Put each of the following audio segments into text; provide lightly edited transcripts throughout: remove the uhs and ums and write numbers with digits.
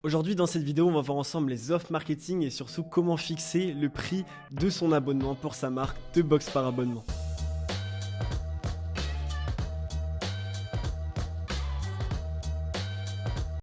Aujourd'hui dans cette vidéo, on va voir ensemble les offres marketing et surtout comment fixer le prix de son abonnement pour sa marque de box par abonnement.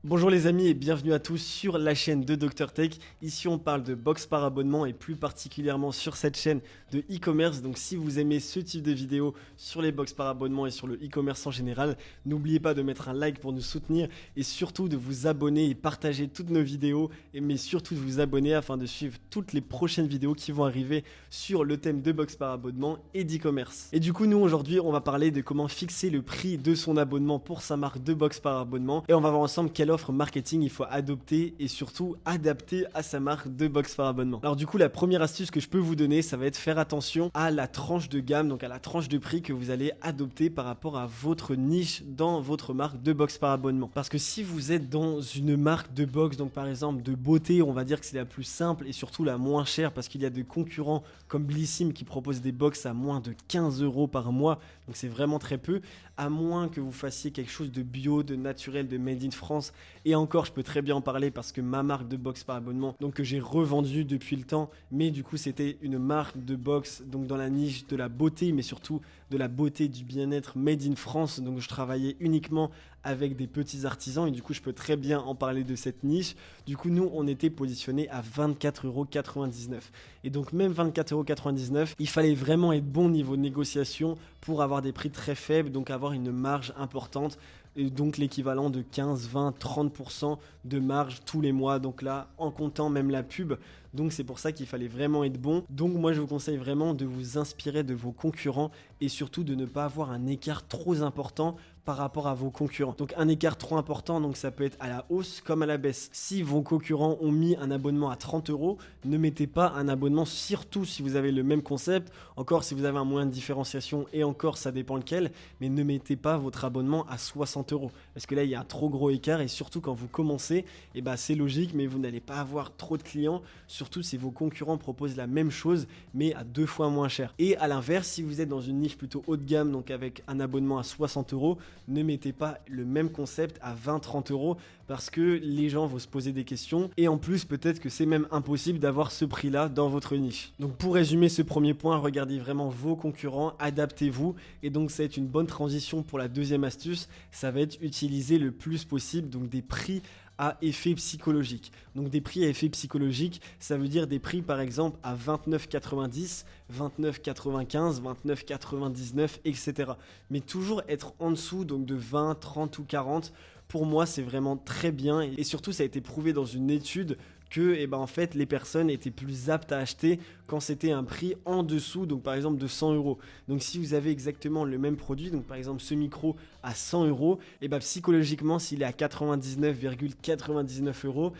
Bonjour les amis et bienvenue à tous sur la chaîne de Dr Tech. Ici on parle de box par abonnement et plus particulièrement sur cette chaîne de e-commerce. Donc si vous aimez ce type de vidéo sur les box par abonnement et sur le e-commerce en général, n'oubliez pas de mettre un like pour nous soutenir et surtout de vous abonner et partager toutes nos vidéos, mais surtout de vous abonner afin de suivre toutes les prochaines vidéos qui vont arriver sur le thème de box par abonnement et d'e-commerce. Et du coup nous aujourd'hui on va parler de comment fixer le prix de son abonnement pour sa marque de box par abonnement et on va voir ensemble quelle offre marketing il faut adopter et surtout adapter à sa marque de box par abonnement. Alors du coup la première astuce que je peux vous donner, ça va être faire attention à la tranche de gamme, donc à la tranche de prix que vous allez adopter par rapport à votre niche dans votre marque de box par abonnement. Parce que si vous êtes dans une marque de box, donc par exemple de beauté, on va dire que c'est la plus simple et surtout la moins chère parce qu'il y a des concurrents comme Blissim qui proposent des box à moins de 15 € par mois, donc c'est vraiment très peu, à moins que vous fassiez quelque chose de bio, de naturel, de made in France. Et encore, je peux très bien en parler parce que ma marque de box par abonnement, donc que j'ai revendu depuis le temps, mais du coup c'était une marque de box donc dans la niche de la beauté, mais surtout de la beauté, du bien-être made in France. Donc je travaillais uniquement avec des petits artisans et du coup je peux très bien en parler de cette niche. Du coup nous on était positionné à 24,99 €. Et donc même 24,99 €, il fallait vraiment être bon niveau négociation pour avoir des prix très faibles, donc avoir une marge importante. Et donc l'équivalent de 15, 20, 30% de marge tous les mois, donc là en comptant même la pub. Donc c'est pour ça qu'il fallait vraiment être bon. Donc moi je vous conseille vraiment de vous inspirer de vos concurrents et surtout de ne pas avoir un écart trop important par rapport à vos concurrents. Donc un écart trop important, donc ça peut être à la hausse comme à la baisse. Si vos concurrents ont mis un abonnement à 30 €, ne mettez pas un abonnement, surtout si vous avez le même concept. Encore si vous avez un moyen de différenciation et encore ça dépend lequel, mais ne mettez pas votre abonnement à 60 € parce que là il y a un trop gros écart et surtout quand vous commencez, et c'est logique, mais vous n'allez pas avoir trop de clients, surtout si vos concurrents proposent la même chose mais à 2 fois moins cher. Et à l'inverse, si vous êtes dans une niche plutôt haut de gamme, donc avec un abonnement à 60 €, ne mettez pas le même concept à 20-30 € parce que les gens vont se poser des questions et en plus peut-être que c'est même impossible d'avoir ce prix là dans votre niche. Donc pour résumer ce premier point, regardez vraiment vos concurrents, adaptez-vous et donc ça va être une bonne transition pour la deuxième astuce, ça va être utiliser le plus possible donc des prix à effet psychologique. Donc des prix à effet psychologique, ça veut dire des prix par exemple à 29,90, 29,95, 29,99, etc. Mais toujours être en dessous donc de 20, 30 ou 40. Pour moi, c'est vraiment très bien et surtout ça a été prouvé dans une étude que en fait les personnes étaient plus aptes à acheter quand c'était un prix en dessous, donc par exemple de 100 €. Donc si vous avez exactement le même produit, donc par exemple ce micro à 100 €, psychologiquement s'il est à 99,99 €,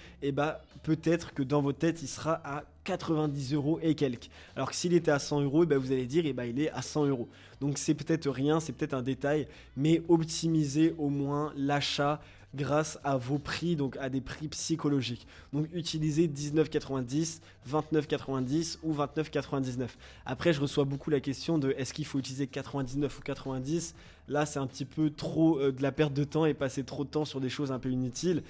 peut-être que dans votre tête il sera à 90 € et quelques. Alors que s'il était à 100 €, vous allez dire il est à 100 €. Donc c'est peut-être rien, c'est peut-être un détail, mais optimisez au moins l'achat grâce à vos prix, donc à des prix psychologiques. Donc utilisez 19,90, 29,90 ou 29,99. Après, je reçois beaucoup la question de est-ce qu'il faut utiliser 99 ou 90. Là, c'est un petit peu trop de la perte de temps et passer trop de temps sur des choses un peu inutiles.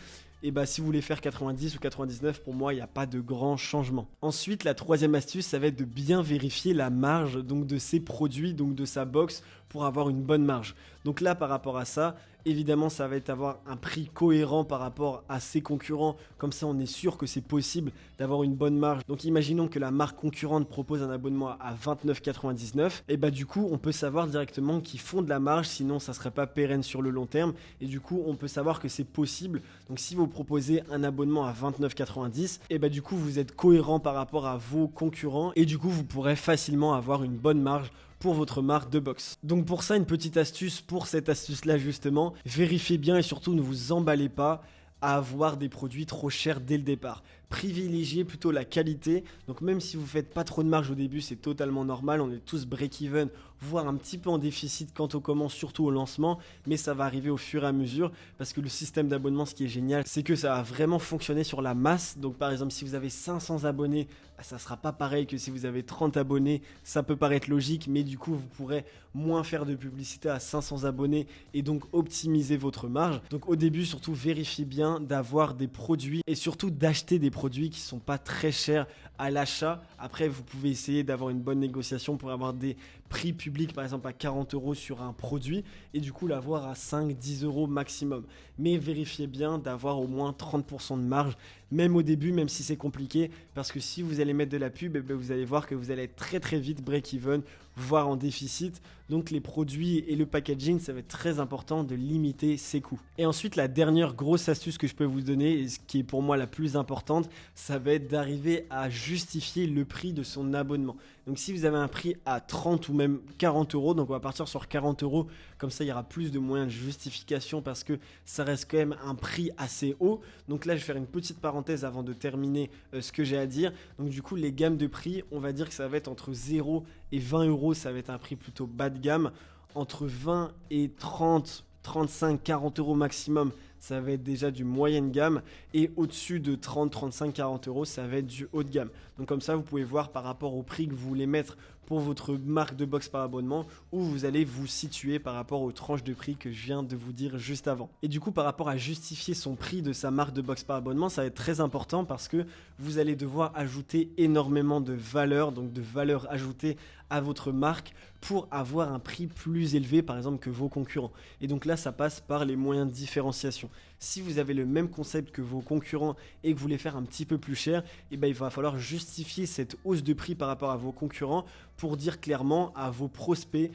Et si vous voulez faire 90 ou 99, pour moi, il n'y a pas de grand changement. Ensuite, la troisième astuce, ça va être de bien vérifier la marge donc de ses produits, donc de sa box, pour avoir une bonne marge. Donc là, par rapport à ça, évidemment, ça va être avoir un prix cohérent par rapport à ses concurrents. Comme ça, on est sûr que c'est possible d'avoir une bonne marge. Donc imaginons que la marque concurrente propose un abonnement à 29,99. Et du coup, on peut savoir directement qu'ils font de la marge, sinon ça ne serait pas pérenne sur le long terme. Et du coup, on peut savoir que c'est possible. Donc si vous proposez un abonnement à 29,90, du coup, vous êtes cohérent par rapport à vos concurrents. Et du coup, vous pourrez facilement avoir une bonne marge pour votre marque de box. Donc pour ça, une petite astuce pour cette astuce-là justement, vérifiez bien et surtout ne vous emballez pas à avoir des produits trop chers dès le départ. Privilégiez plutôt la qualité. Donc même si vous faites pas trop de marge au début, c'est totalement normal. On est tous break-even voire un petit peu en déficit quand on commence, surtout au lancement, mais ça va arriver au fur et à mesure parce que le système d'abonnement, ce qui est génial, c'est que ça va vraiment fonctionner sur la masse. Donc par exemple, si vous avez 500 abonnés, ça sera pas pareil que si vous avez 30 abonnés. Ça peut paraître logique, mais du coup, vous pourrez moins faire de publicité à 500 abonnés et donc optimiser votre marge. Donc au début, surtout, vérifiez bien d'avoir des produits et surtout d'acheter des produits qui sont pas très chers à l'achat. Après, vous pouvez essayer d'avoir une bonne négociation pour avoir des prix publics, par exemple à 40 € sur un produit et du coup l'avoir à 5-10 € maximum. Mais vérifiez bien d'avoir au moins 30% de marge, même au début, même si c'est compliqué, parce que si vous allez mettre de la pub, vous allez voir que vous allez être très vite break-even, voire en déficit. Donc les produits et le packaging, ça va être très important de limiter ses coûts. Et ensuite, la dernière grosse astuce que je peux vous donner, et ce qui est pour moi la plus importante, ça va être d'arriver à justifier le prix de son abonnement. Donc si vous avez un prix à 30 ou même 40 €, donc on va partir sur 40 €, comme ça il y aura plus de moyens de justification parce que ça reste quand même un prix assez haut. Donc là je vais faire une petite parenthèse avant de terminer ce que j'ai à dire. Donc du coup les gammes de prix, on va dire que ça va être entre 0 et 20 €, ça va être un prix plutôt bas de gamme. Entre 20 et 30, 35, 40 € maximum, ça va être déjà du moyenne gamme, et au-dessus de 30, 35, 40 €, ça va être du haut de gamme. Donc comme ça, vous pouvez voir par rapport au prix que vous voulez mettre pour votre marque de box par abonnement, où vous allez vous situer par rapport aux tranches de prix que je viens de vous dire juste avant. Et du coup, par rapport à justifier son prix de sa marque de box par abonnement, ça va être très important parce que vous allez devoir ajouter énormément de valeur, donc de valeur ajoutée à votre marque pour avoir un prix plus élevé par exemple que vos concurrents. Et donc là, ça passe par les moyens de différenciation. Si vous avez le même concept que vos concurrents et que vous voulez faire un petit peu plus cher, il va falloir justifier cette hausse de prix par rapport à vos concurrents pour dire clairement à vos prospects,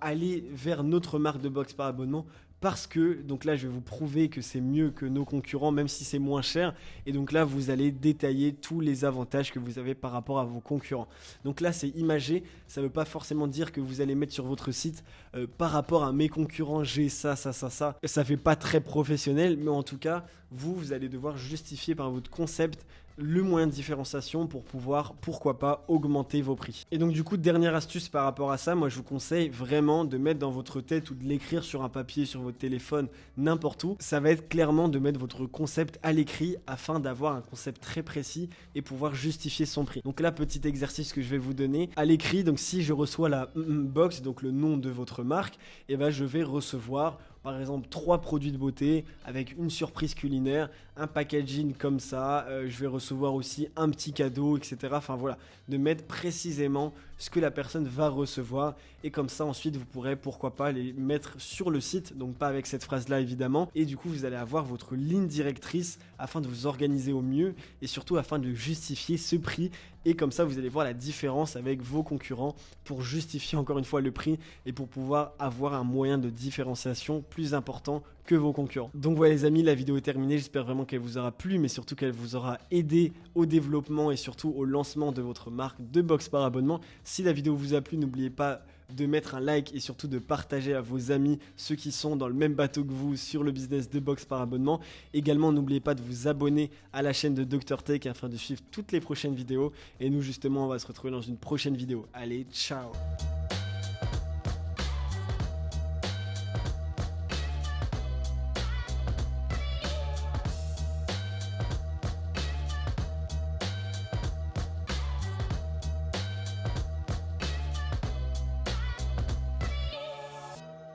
allez vers notre marque de box par abonnement. Parce que, donc là je vais vous prouver que c'est mieux que nos concurrents, même si c'est moins cher. Et donc là vous allez détailler tous les avantages que vous avez par rapport à vos concurrents. Donc là c'est imagé, ça ne veut pas forcément dire que vous allez mettre sur votre site par rapport à mes concurrents j'ai ça. Ça fait pas très professionnel, mais en tout cas vous allez devoir justifier par votre concept le moyen de différenciation pour pouvoir, pourquoi pas, augmenter vos prix. Et donc du coup, dernière astuce par rapport à ça, moi je vous conseille vraiment de mettre dans votre tête ou de l'écrire sur un papier, sur votre téléphone, n'importe où. Ça va être clairement de mettre votre concept à l'écrit afin d'avoir un concept très précis et pouvoir justifier son prix. Donc là, petit exercice que je vais vous donner. À l'écrit, donc si je reçois la box, donc le nom de votre marque, je vais recevoir par exemple 3 produits de beauté avec une surprise culinaire, un packaging comme ça, je vais recevoir aussi un petit cadeau, etc. Enfin voilà, de mettre précisément ce que la personne va recevoir et comme ça ensuite vous pourrez pourquoi pas les mettre sur le site, donc pas avec cette phrase là évidemment, et du coup vous allez avoir votre ligne directrice afin de vous organiser au mieux et surtout afin de justifier ce prix. Et comme ça, vous allez voir la différence avec vos concurrents pour justifier encore une fois le prix et pour pouvoir avoir un moyen de différenciation plus important que vos concurrents. Donc voilà les amis, la vidéo est terminée. J'espère vraiment qu'elle vous aura plu, mais surtout qu'elle vous aura aidé au développement et surtout au lancement de votre marque de box par abonnement. Si la vidéo vous a plu, n'oubliez pas de mettre un like et surtout de partager à vos amis, ceux qui sont dans le même bateau que vous sur le business de box par abonnement. Également, n'oubliez pas de vous abonner à la chaîne de Dr Tech afin de suivre toutes les prochaines vidéos. Et nous justement, on va se retrouver dans une prochaine vidéo. Allez, ciao!